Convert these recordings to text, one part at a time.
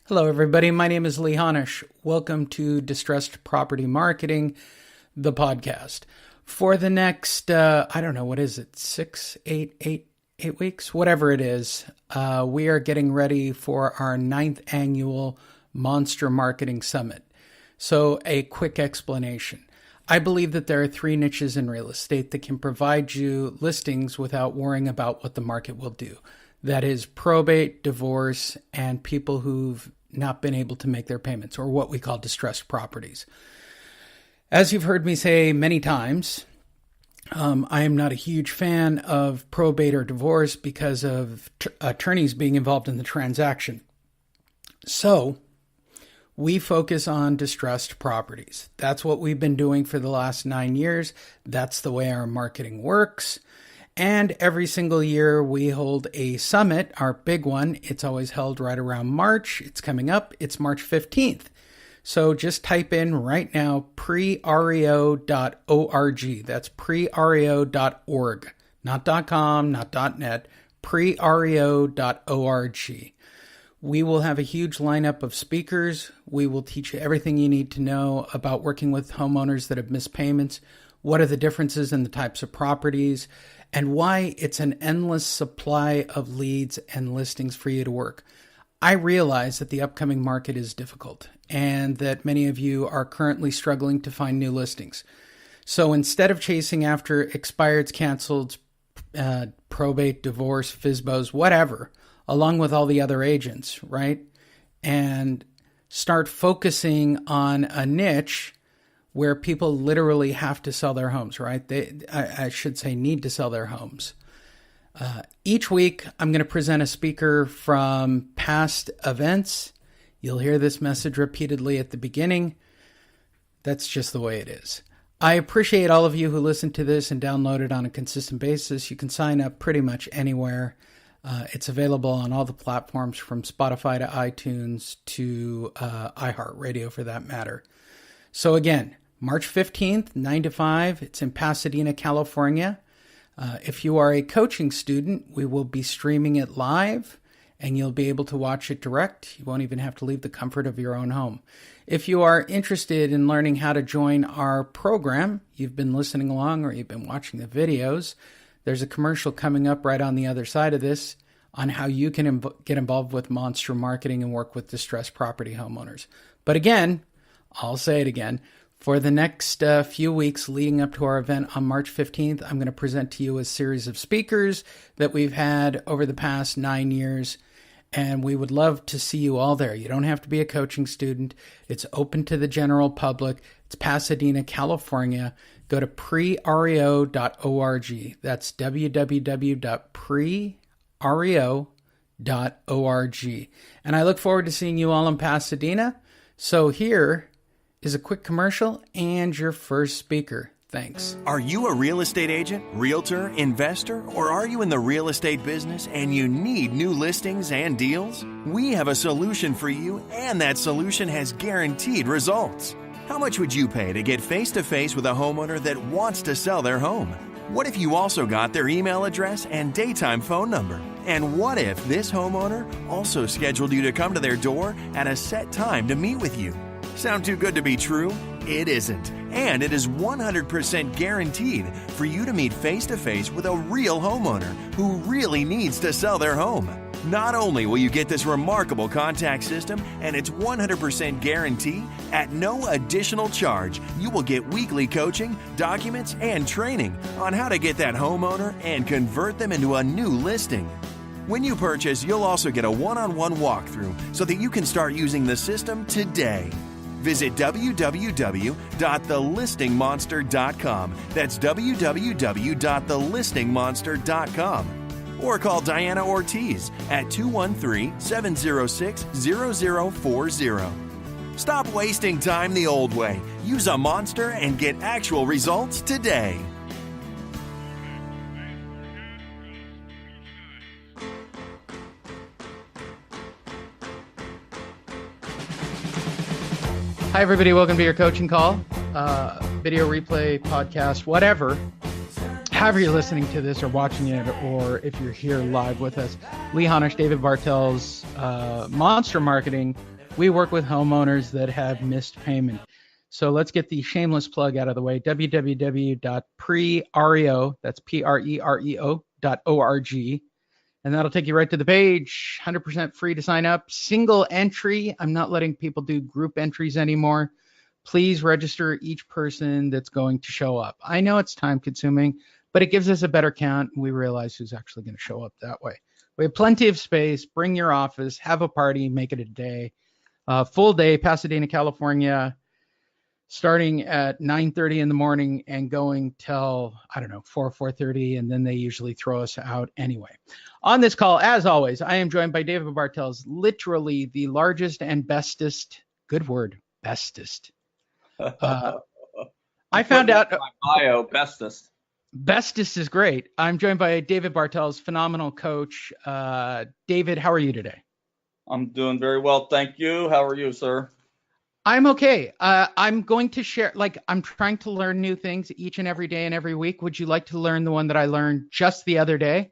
Hello, everybody. My name is Lee-Honish. Welcome to Distressed Property Marketing, the podcast. For the next, what is it, 8 weeks? Whatever it is, we are getting ready for our 9th annual Monster Marketing Summit. So a quick explanation. I believe that there are 3 niches in real estate that can provide you listings without worrying about what the market will do. That is probate, divorce, and people who've not been able to make their payments, or what we call distressed properties. As you've heard me say many times, I am not a huge fan of probate or divorce because of attorneys being involved in the transaction. So we focus on distressed properties. That's what we've been doing for the last 9 years. That's the way our marketing works. And every single year we hold a summit, our big one. It's always held right around March. It's coming up. It's March 15th. So just type in right now, prereo.org. That's prereo.org, not .com, not .net, prereo.org. We will have a huge lineup of speakers. We will teach you everything you need to know about working with homeowners that have missed payments, what are the differences in the types of properties, and why it's an endless supply of leads and listings for you to work. I realize that the upcoming market is difficult and that many of you are currently struggling to find new listings. So instead of chasing after expireds, canceled, probate, divorce, FSBOs, whatever, along with all the other agents, right? And start focusing on a niche where people literally have to sell their homes, right? I should say need to sell their homes. Each week, I'm going to present a speaker from past events. You'll hear this message repeatedly at the beginning. That's just the way it is. I appreciate all of you who listen to this and download it on a consistent basis. You can sign up pretty much anywhere. It's available on all the platforms from Spotify to iTunes to iHeartRadio for that matter. So again, March 15th, 9 to 5. It's in Pasadena, California. If you are a coaching student, we will be streaming it live and you'll be able to watch it direct. You won't even have to leave the comfort of your own home. If you are interested in learning how to join our program, you've been listening along or you've been watching the videos, there's a commercial coming up right on the other side of this on how you can get involved with monster marketing and work with distressed property homeowners. But again, I'll say it again, for the next few weeks leading up to our event on March 15th, I'm going to present to you a series of speakers that we've had over the past 9 years, and we would love to see you all there. You don't have to be a coaching student. It's open to the general public. It's Pasadena, California. Go to prereo.org. That's www.prereo.org. And I look forward to seeing you all in Pasadena. So here is a quick commercial and your first speaker. Thanks. Are you a real estate agent, realtor, investor, or are you in the real estate business and you need new listings and deals? We have a solution for you, and that solution has guaranteed results. How much would you pay to get face-to-face with a homeowner that wants to sell their home? What if you also got their email address and daytime phone number? And what if this homeowner also scheduled you to come to their door at a set time to meet with you? Sound too good to be true? It isn't. And it is 100% guaranteed for you to meet face-to-face with a real homeowner who really needs to sell their home. Not only will you get this remarkable contact system and its 100% guarantee at no additional charge, you will get weekly coaching, documents, and training on how to get that homeowner and convert them into a new listing. When you purchase, you'll also get a one-on-one walkthrough so that you can start using the system today. Visit www.thelistingmonster.com. That's www.thelistingmonster.com. Or call Diana Ortiz at 213-706-0040. Stop wasting time the old way. Use a monster and get actual results today. Hi, everybody. Welcome to your coaching call, video replay, podcast, whatever. However you're listening to this or watching it, or if you're here live with us, Lee-Honish, David-Bartels, Monster Marketing, We work with homeowners that have missed payment. So let's get the shameless plug out of the way. www.prereo, that's prereo.org. And that'll take you right to the page. 100% free to sign up. Single entry. I'm not letting people do group entries anymore. Please register each person that's going to show up. I know it's time consuming, but it gives us a better count. And we realize who's actually going to show up that way. We have plenty of space. Bring your office, have a party, make it a day. Full day, Pasadena, California, starting at 9:30 in the morning and going till, 4:30, and then they usually throw us out anyway. On this call, as always, I am joined by David-Bartels, literally the largest and bestest, good word, bestest. I found out. My bio, bestest. Bestest is great. I'm joined by David-Bartels, phenomenal coach. David, how are you today? I'm doing very well, thank you. How are you, sir? I'm okay. I'm going to share, I'm trying to learn new things each and every day and every week. Would you like to learn the one that I learned just the other day?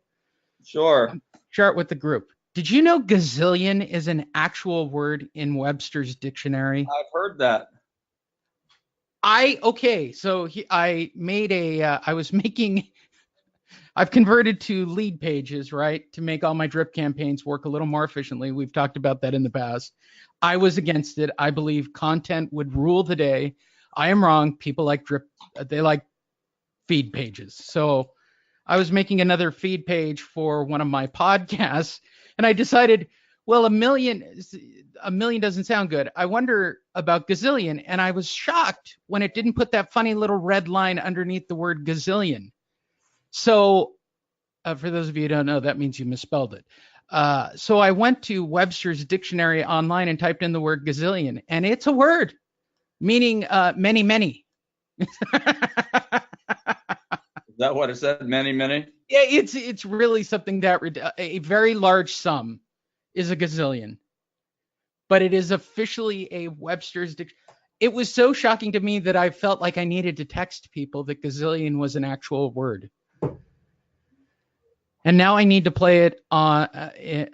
Sure. Share it with the group. Did you know gazillion is an actual word in Webster's dictionary? I've heard that. I've converted to lead pages, right, to make all my drip campaigns work a little more efficiently. We've talked about that in the past. I was against it. I believe content would rule the day. I am wrong. People like drip. They like feed pages. So I was making another feed page for one of my podcasts, and I decided, well, a million doesn't sound good. I wonder about gazillion, and I was shocked when it didn't put that funny little red line underneath the word gazillion. So for those of you who don't know, that means you misspelled it. So I went to Webster's dictionary online and typed in the word gazillion, and it's a word meaning many, many. Is that what it said? Many, many? Yeah, it's really something that a very large sum is a gazillion, but it is officially a Webster's dictionary. It was so shocking to me that I felt like I needed to text people that gazillion was an actual word. And now I need to play it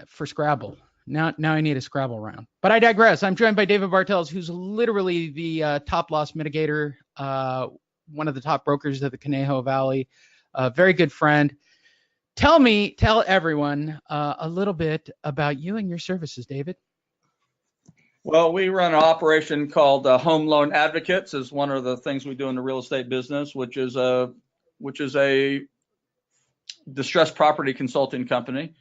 for Scrabble. Now I need a Scrabble round. But I digress. I'm joined by David-Bartels, who's literally the top loss mitigator, one of the top brokers of the Conejo Valley, a very good friend. Tell everyone a little bit about you and your services, David. Well, we run an operation called Home Loan Advocates, is one of the things we do in the real estate business, which is a distressed property consulting company.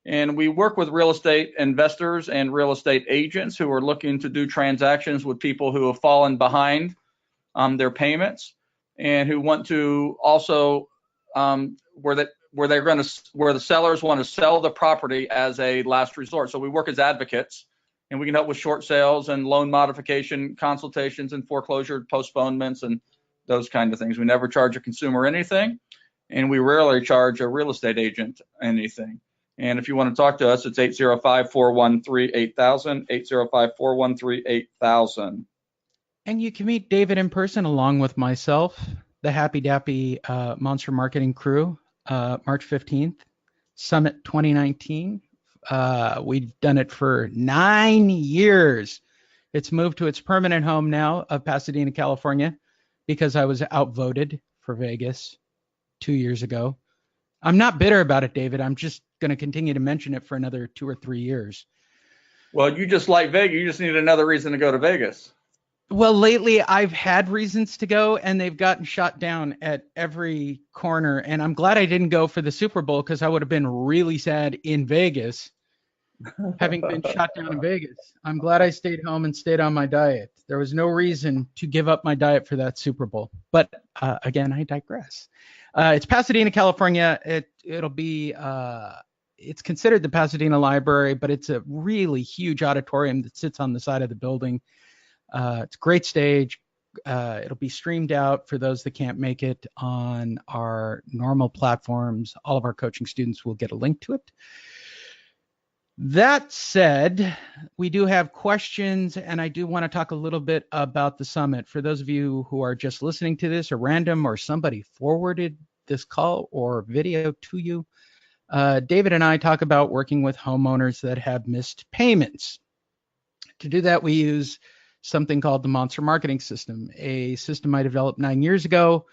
And we work with real estate investors and real estate agents who are looking to do transactions with people who have fallen behind their payments and who want to also where the sellers want to sell the property as a last resort. So we work as advocates, and we can help with short sales and loan modification consultations and foreclosure postponements and those kind of things. We never charge a consumer anything, and we rarely charge a real estate agent anything. And if you want to talk to us, it's 805-413-8000, 805-413-8000. And you can meet David in person along with myself, the Happy Dappy Monster Marketing Crew, March 15th, Summit 2019. We've done it for 9 years. It's moved to its permanent home now of Pasadena, California, because I was outvoted for Vegas 2 years ago. I'm not bitter about it, David. I'm just going to continue to mention it for another 2 or 3 years. Well, you just like Vegas. You just need another reason to go to Vegas. Well, lately I've had reasons to go, and they've gotten shot down at every corner. And I'm glad I didn't go for the Super Bowl, because I would have been really sad in Vegas, having been shot down in Vegas. I'm glad I stayed home and stayed on my diet. There was no reason to give up my diet for that Super Bowl. But again, I digress. It's Pasadena, California. It'll be it's considered the Pasadena Library, but it's a really huge auditorium that sits on the side of the building. It's a great stage. It'll be streamed out for those that can't make it on our normal platforms. All of our coaching students will get a link to it. That said, we do have questions, and I do want to talk a little bit about the summit. For those of you who are just listening to this, or random, or somebody forwarded this call or video to you, David and I talk about working with homeowners that have missed payments. To do that, we use something called the Monster Marketing System, a system I developed 9 years ago,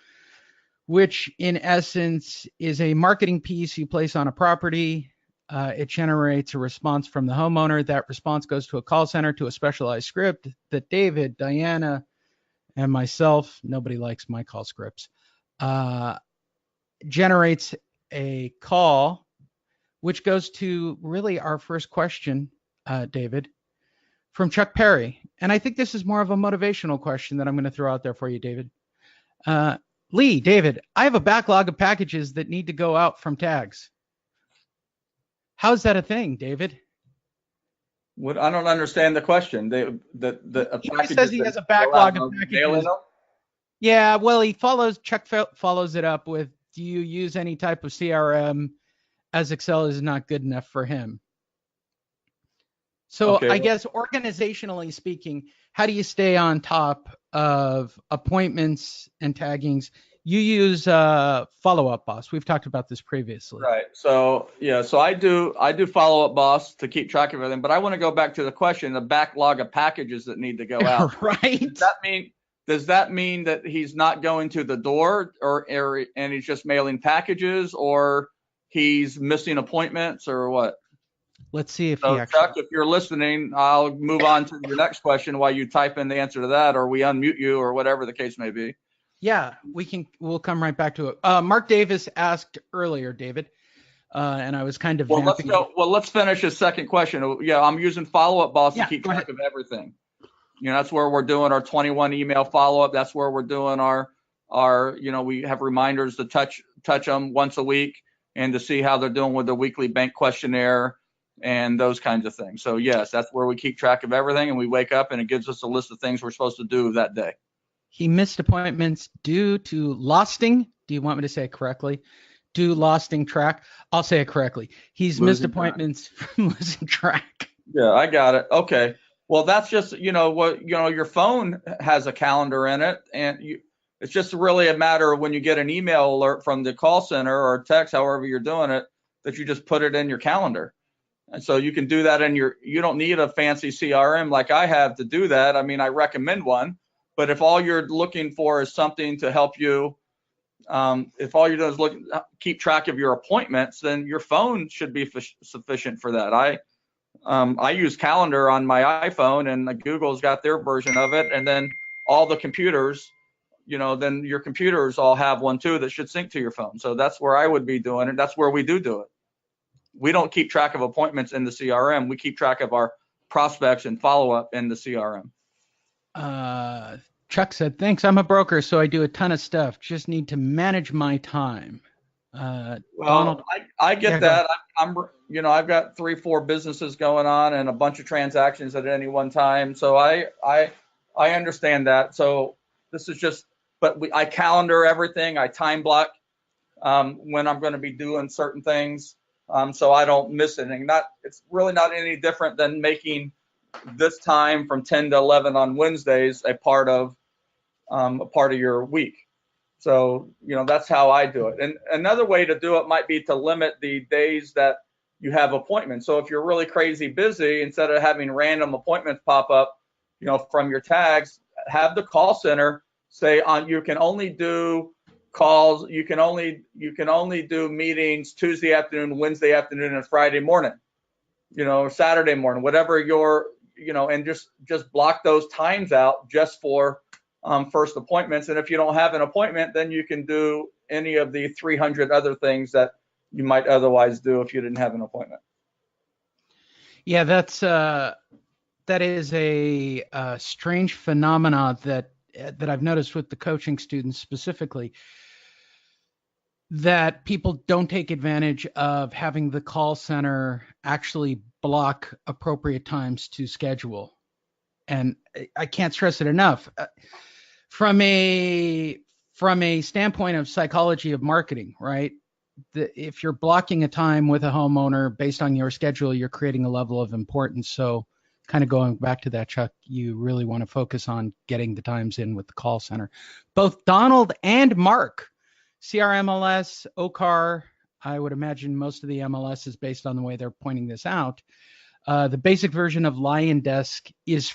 which in essence is a marketing piece you place on a property. It generates a response from the homeowner. That response goes to a call center, to a specialized script that David, Diana, and myself, nobody likes my call scripts, generates a call, which goes to really our first question, David, from Chuck Perry. And I think this is more of a motivational question that I'm going to throw out there for you, David. David, I have a backlog of packages that need to go out from tags. How's that a thing, David? What, I don't understand the question. He says he has a backlog of packages. Yeah, well, Chuck follows it up with, do you use any type of CRM, as Excel is not good enough for him? So I guess organizationally speaking, how do you stay on top of appointments and taggings? You use Follow Up Boss. We've talked about this previously. Right. So I do Follow Up Boss to keep track of everything. But I want to go back to the question, the backlog of packages that need to go out. Right. Does that mean that he's not going to the door and he's just mailing packages, or he's missing appointments, or what? Let's see if Chuck, if you're listening, I'll move on to your next question while you type in the answer to that, or we unmute you, or whatever the case may be. Yeah, we'll come right back to it. Mark Davis asked earlier, David, and I was kind of let's finish his second question. Yeah, I'm using Follow Up Boss to keep track of everything. That's where we're doing our 21 email follow-up. That's where we're doing our we have reminders to touch them once a week and to see how they're doing with the weekly bank questionnaire and those kinds of things. So yes, that's where we keep track of everything, and we wake up and it gives us a list of things we're supposed to do that day. He missed appointments due to losting. Do you want me to say it correctly? Losing track. I'll say it correctly. He's missed appointments from losing track. Yeah, I got it. Okay. Well, that's just, your phone has a calendar in it, and it's just really a matter of when you get an email alert from the call center or text, however you're doing it, that you just put it in your calendar. And so you can do that you don't need a fancy CRM like I have to do that. I mean, I recommend one, but if all you're looking for is something to help you, if all you're doing is keep track of your appointments, then your phone should be sufficient for that. I use Calendar on my iPhone, and Google's got their version of it. And then all the computers, then your computers all have one too that should sync to your phone. So that's where I would be doing it. That's where we do it. We don't keep track of appointments in the CRM. We keep track of our prospects and follow-up in the CRM. Chuck said, thanks. I'm a broker, so I do a ton of stuff. Just need to manage my time. Donald, I get that. I've got 3-4 businesses going on and a bunch of transactions at any one time. So I understand that. So this is just, but I calendar everything. I time block when I'm going to be doing certain things, so I don't miss anything. It's really not any different than making this time from 10 to 11 on Wednesdays a part of your week. So, that's how I do it. And another way to do it might be to limit the days that you have appointments. So if you're really crazy busy, instead of having random appointments pop up, from your tags, have the call center say you can only do calls. You can only do meetings Tuesday afternoon, Wednesday afternoon, and Friday morning, or Saturday morning, whatever and just block those times out just for first appointments. And if you don't have an appointment, then you can do any of the 300 other things that you might otherwise do if you didn't have an appointment. Yeah, that is a strange phenomena that I've noticed with the coaching students specifically, that people don't take advantage of having the call center actually block appropriate times to schedule. And I can't stress it enough. From a standpoint of psychology of marketing, right? If you're blocking a time with a homeowner based on your schedule, you're creating a level of importance. So kind of going back to that, Chuck, you really want to focus on getting the times in with the call center. Both Donald and Mark, CRMLS, OCAR, I would imagine most of the MLS is based on the way they're pointing this out. The basic version of Lion Desk is